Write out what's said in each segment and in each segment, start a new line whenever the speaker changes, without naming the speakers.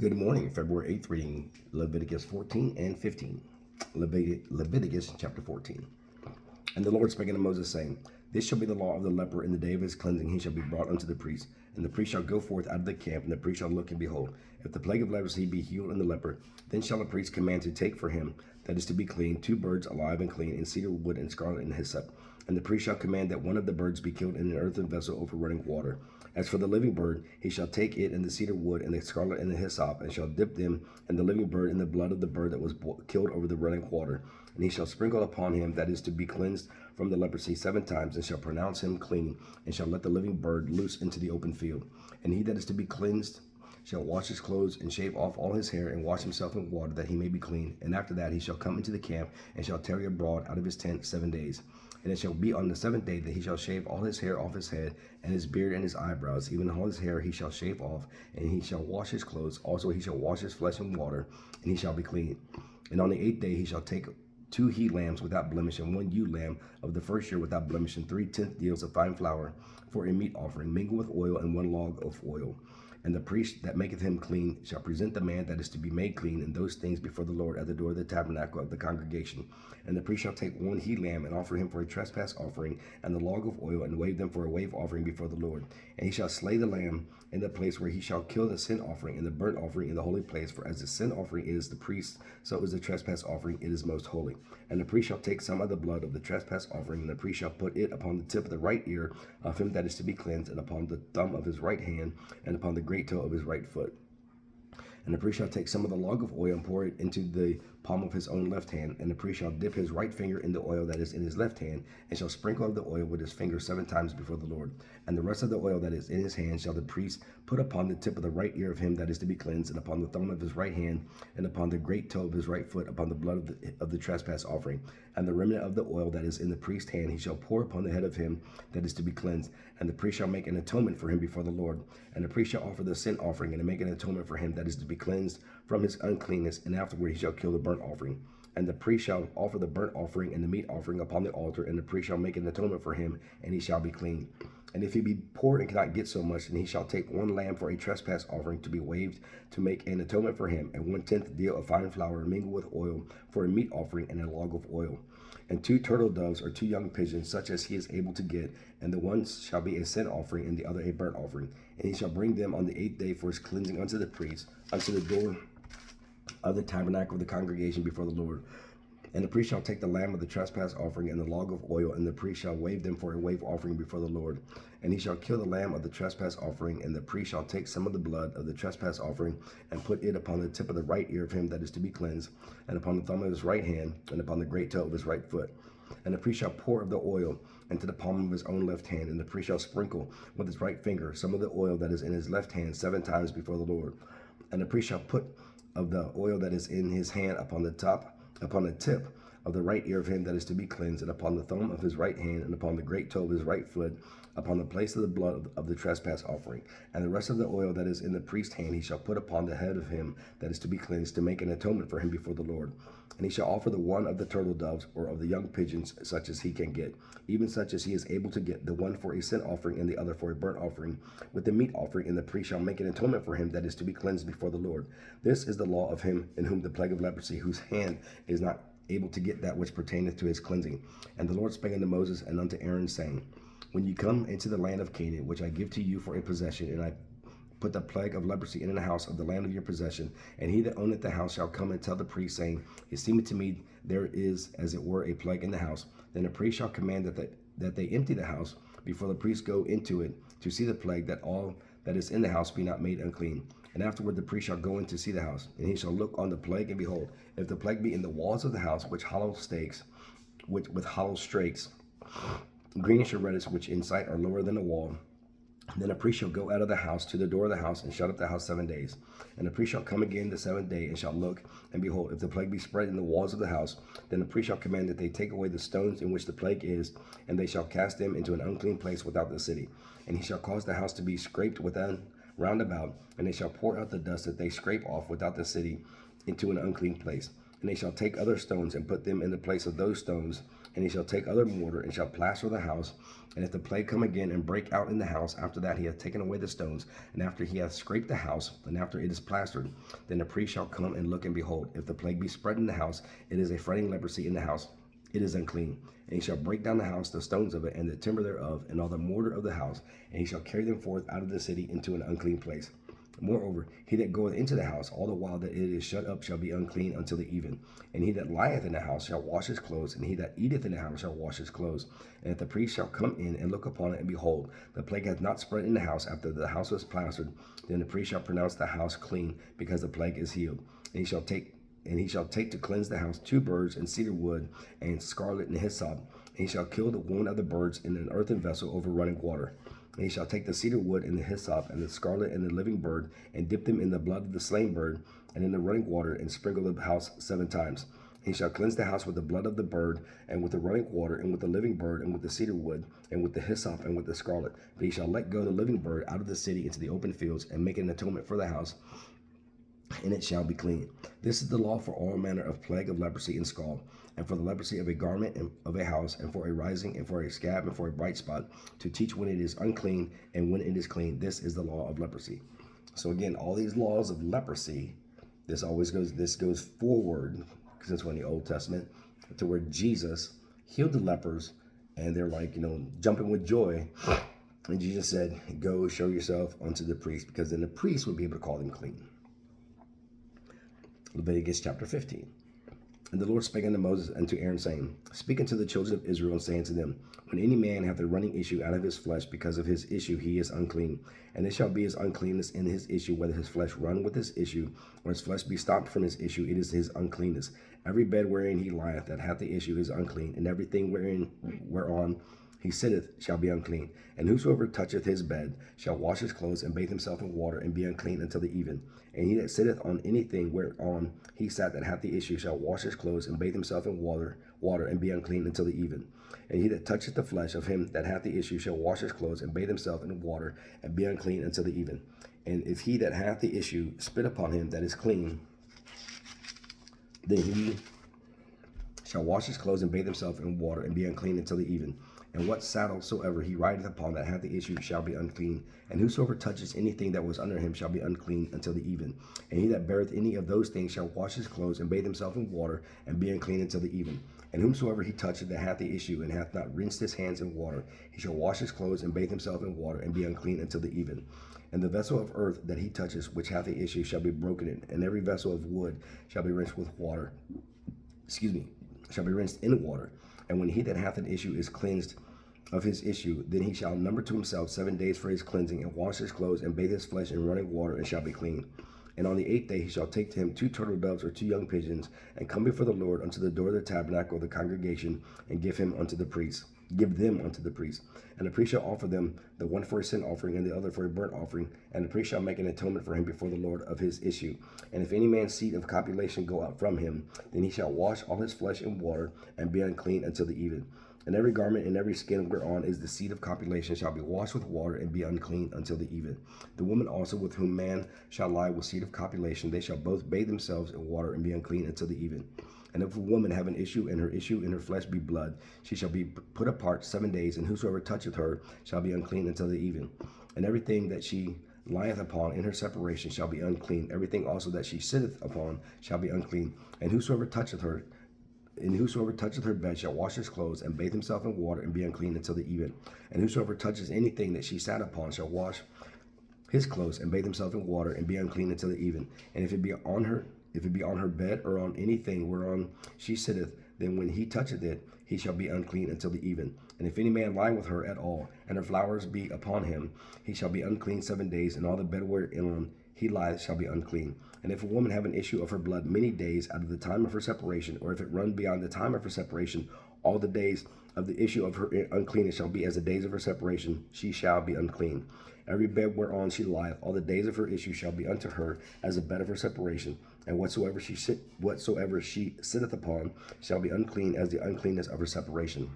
Good morning, February 8th, reading Leviticus 14 and 15. Leviticus chapter 14. And the Lord spake unto Moses, saying, This shall be the law of the leper in the day of his cleansing. He shall be brought unto the priest. And the priest shall go forth out of the camp, and the priest shall look, and behold, if the plague of leprosy be healed in the leper, then shall the priest command to take for him that is to be clean 2 birds alive and clean, in cedar wood and scarlet and hyssop. And the priest shall command that one of the birds be killed in an earthen vessel over running water. As for the living bird, he shall take it in the cedar wood and the scarlet and the hyssop, and shall dip them and the living bird in the blood of the bird that was killed over the running water. And he shall sprinkle upon him that is to be cleansed from the leprosy 7 times, and shall pronounce him clean, and shall let the living bird loose into the open field. And he that is to be cleansed shall wash his clothes, and shave off all his hair, and wash himself in water, that he may be clean. And after that he shall come into the camp, and shall tarry abroad out of his tent 7 days. And it shall be on the 7th day that he shall shave all his hair off his head, and his beard and his eyebrows, even all his hair he shall shave off, and he shall wash his clothes. Also he shall wash his flesh in water, and he shall be clean. And on the 8th day he shall take 2 he lambs without blemish, and 1 ewe lamb of the first year without blemish, and 3/10 deals of fine flour for a meat offering, mingled with oil, and 1 log of oil. And the priest that maketh him clean shall present the man that is to be made clean in those things before the Lord at the door of the tabernacle of the congregation. And the priest shall take 1 he lamb, and offer him for a trespass offering, and the log of oil, and wave them for a wave offering before the Lord. And he shall slay the lamb in the place where he shall kill the sin offering and the burnt offering in the holy place. For as the sin offering is the priest, so is the trespass offering, it is most holy. And the priest shall take some of the blood of the trespass offering, and the priest shall put it upon the tip of the right ear of him that is to be cleansed, and upon the thumb of his right hand, and upon the great toe of his right foot. And the priest shall take some of the log of oil, and pour it into the palm of his own left hand. And the priest shall dip his right finger in the oil that is in his left hand, and shall sprinkle of the oil with his finger 7 times before the Lord. And the rest of the oil that is in his hand shall the priest put upon the tip of the right ear of him that is to be cleansed, and upon the thumb of his right hand, and upon the great toe of his right foot, upon the blood of the trespass offering. And the remnant of the oil that is in the priest's hand he shall pour upon the head of him that is to be cleansed. And the priest shall make an atonement for him before the Lord. And the priest shall offer the sin offering, and make an atonement for him that is to be cleansed from his uncleanness, and afterward he shall kill the burnt offering. And the priest shall offer the burnt offering and the meat offering upon the altar, and the priest shall make an atonement for him, and he shall be clean. And if he be poor and cannot get so much, then he shall take 1 lamb for a trespass offering to be waved, to make an atonement for him, and 1/10 deal of fine flour mingled with oil for a meat offering, and a log of oil. And 2 turtle doves or 2 young pigeons, such as he is able to get, and the one shall be a sin offering, and the other a burnt offering. And he shall bring them on the 8th day for his cleansing unto the priest, unto the door of the tabernacle of the congregation before the Lord. And the priest shall take the lamb of the trespass offering and the log of oil, and the priest shall wave them for a wave offering before the Lord. And he shall kill the lamb of the trespass offering, and the priest shall take some of the blood of the trespass offering, and put it upon the tip of the right ear of him that is to be cleansed, and upon the thumb of his right hand, and upon the great toe of his right foot. And the priest shall pour of the oil into the palm of his own left hand, and the priest shall sprinkle with his right finger some of the oil that is in his left hand 7 times before the Lord. And the priest shall put of the oil that is in his hand upon the tip of the right ear of him that is to be cleansed, and upon the thumb of his right hand, and upon the great toe of his right foot, upon the place of the blood of the trespass offering. And the rest of the oil that is in the priest's hand he shall put upon the head of him that is to be cleansed, to make an atonement for him before the Lord. And he shall offer the one of the turtle doves or of the young pigeons, such as he can get, even such as he is able to get, the one for a sin offering and the other for a burnt offering, with the meat offering. And the priest shall make an atonement for him that is to be cleansed before the Lord. This is the law of him in whom the plague of leprosy, whose hand is not able to get that which pertaineth to his cleansing. And the Lord spake unto Moses and unto Aaron, saying, When you come into the land of Canaan, which I give to you for a possession, and I put the plague of leprosy in the house of the land of your possession, and he that owneth the house shall come and tell the priest, saying, It seemeth to me there is as it were a plague in the house. Then the priest shall command that they empty the house before the priest go into it to see the plague, that all that is in the house be not made unclean. And afterward the priest shall go in to see the house, and he shall look on the plague, and behold, if the plague be in the walls of the house, with hollow stakes, with hollow strakes, greenish or reddish, which in sight are lower than the wall, then a priest shall go out of the house to the door of the house, and shut up the house 7 days. And the priest shall come again the 7th day, and shall look, and behold, if the plague be spread in the walls of the house, then the priest shall command that they take away the stones in which the plague is, and they shall cast them into an unclean place without the city. And he shall cause the house to be scraped round about, and they shall pour out the dust that they scrape off without the city into an unclean place. And they shall take other stones, and put them in the place of those stones And he shall take other mortar, and shall plaster the house. And if the plague come again and break out in the house, after that he hath taken away the stones, and after he hath scraped the house, and after it is plastered, then the priest shall come and look, and behold, if the plague be spread in the house, it is a fretting leprosy in the house, it is unclean. And he shall break down the house, the stones of it, and the timber thereof, and all the mortar of the house, and he shall carry them forth out of the city into an unclean place. Moreover, he that goeth into the house all the while that it is shut up shall be unclean until the even. And he that lieth in the house shall wash his clothes, and he that eateth in the house shall wash his clothes. And if the priest shall come in and look upon it, and behold, the plague hath not spread in the house after the house was plastered, then the priest shall pronounce the house clean, because the plague is healed. And he shall take to cleanse the house 2 birds and cedar wood and scarlet and hyssop. And he shall kill the one of the birds in an earthen vessel over running water. And he shall take the cedar wood and the hyssop and the scarlet and the living bird, and dip them in the blood of the slain bird and in the running water, and sprinkle the house 7 times. And he shall cleanse the house with the blood of the bird, and with the running water, and with the living bird, and with the cedar wood, and with the hyssop, and with the scarlet. But he shall let go the living bird out of the city into the open fields, and make an atonement for the house, and it shall be clean. This is the law for all manner of plague of leprosy and scald, and for the leprosy of a garment and of a house, and for a rising, and for a scab, and for a bright spot, to teach when it is unclean and when it is clean. This is the law of leprosy. So again, all these laws of leprosy, this goes forward, since we're in the Old Testament, to where Jesus healed the lepers, and they're like, jumping with joy. And Jesus said, go show yourself unto the priest, because then the priest would be able to call them clean. Leviticus chapter 15. And the Lord spake unto Moses and to Aaron, saying, Speak unto the children of Israel, and say unto them, When any man hath a running issue out of his flesh, because of his issue he is unclean. And it shall be his uncleanness in his issue, whether his flesh run with his issue, or his flesh be stopped from his issue, it is his uncleanness. Every bed wherein he lieth that hath the issue is unclean, and everything whereon he sitteth shall be unclean. And whosoever toucheth his bed shall wash his clothes, and bathe himself in water, and be unclean until the even. And he that sitteth on anything whereon he sat that hath the issue shall wash his clothes, and bathe himself in water, and be unclean until the even. And he that toucheth the flesh of him that hath the issue shall wash his clothes, and bathe himself in water, and be unclean until the even. And if he that hath the issue spit upon him that is clean, then he shall wash his clothes, and bathe himself in water, and be unclean until the even. And what saddle soever he rideth upon that hath the issue shall be unclean. And whosoever touches anything that was under him shall be unclean until the even. And he that beareth any of those things shall wash his clothes, and bathe himself in water, and be unclean until the even. And whomsoever he toucheth that hath the issue, and hath not rinsed his hands in water, he shall wash his clothes, and bathe himself in water, and be unclean until the even. And the vessel of earth that he touches, which hath the issue, shall be broken in, and every vessel of wood shall be rinsed with water. Shall be rinsed in water. And when he that hath an issue is cleansed of his issue, then he shall number to himself 7 days for his cleansing, and wash his clothes, and bathe his flesh in running water, and shall be clean. And on the 8th day he shall take to him 2 turtle doves or 2 young pigeons, and come before the Lord unto the door of the tabernacle of the congregation, and give them unto the priest. And the priest shall offer them, the one for a sin offering, and the other for a burnt offering. And the priest shall make an atonement for him before the Lord of his issue. And if any man's seed of copulation go out from him, then he shall wash all his flesh in water, and be unclean until the even. And every garment and every skin whereon is the seed of copulation shall be washed with water, and be unclean until the even. The woman also with whom man shall lie with seed of copulation, they shall both bathe themselves in water, and be unclean until the even. And if a woman have an issue, and her issue in her flesh be blood, she shall be put apart 7 days, and whosoever toucheth her shall be unclean until the even. And everything that she lieth upon in her separation shall be unclean. Everything also that she sitteth upon shall be unclean. And whosoever toucheth her bed shall wash his clothes, and bathe himself in water, and be unclean until the even. And whosoever touches anything that she sat upon shall wash his clothes, and bathe himself in water, and be unclean until the even. And if it be on her bed, or on anything whereon she sitteth, then when he toucheth it, he shall be unclean until the even. And if any man lie with her at all, and her flowers be upon him, he shall be unclean 7 days, and all the bed wherein he lieth shall be unclean. And if a woman have an issue of her blood many days out of the time of her separation, or if it run beyond the time of her separation, all the days of the issue of her uncleanness shall be as the days of her separation, she shall be unclean. Every bed whereon she lieth, all the days of her issue shall be unto her as the bed of her separation. And whatsoever she sitteth upon shall be unclean as the uncleanness of her separation.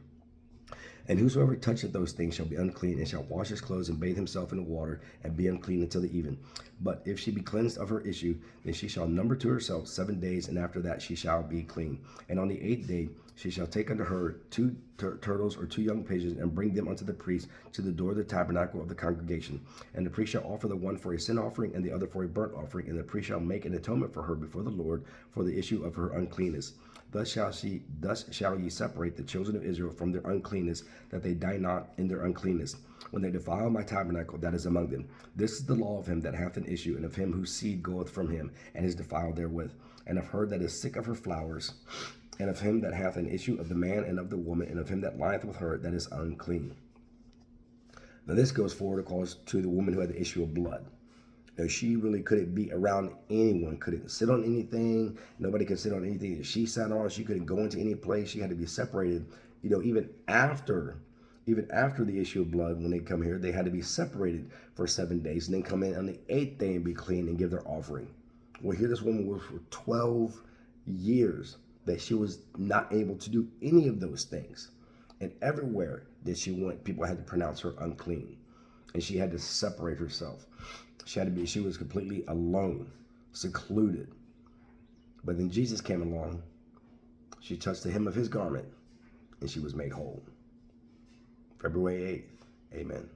And whosoever toucheth those things shall be unclean, and shall wash his clothes, and bathe himself in the water, and be unclean until the even. But if she be cleansed of her issue, then she shall number to herself 7 days, and after that she shall be clean. And on the 8th day She shall take unto her two turtles or two young pigeons, and bring them unto the priest to the door of the tabernacle of the congregation. And the priest shall offer the one for a sin offering, and the other for a burnt offering. And the priest shall make an atonement for her before the Lord for the issue of her uncleanness. Thus shall ye separate the children of Israel from their uncleanness, that they die not in their uncleanness, when they defile my tabernacle that is among them. This is the law of him that hath an issue, and of him whose seed goeth from him, and is defiled therewith, and of her that is sick of her flowers, and of him that hath an issue of the man and of the woman, and of him that lieth with her that is unclean. Now this goes forward, of course, to the woman who had the issue of blood. Now she really couldn't be around anyone, couldn't sit on anything. Nobody could sit on anything that she sat on. She couldn't go into any place. She had to be separated. Even after the issue of blood, when they come here, they had to be separated for 7 days and then come in on the 8th day and be clean and give their offering. Well, here this woman was for 12 years that she was not able to do any of those things. And everywhere that she went, people had to pronounce her unclean. And she had to separate herself. She was completely alone, secluded. But then Jesus came along. She touched the hem of his garment, and she was made whole. February 8th. Amen.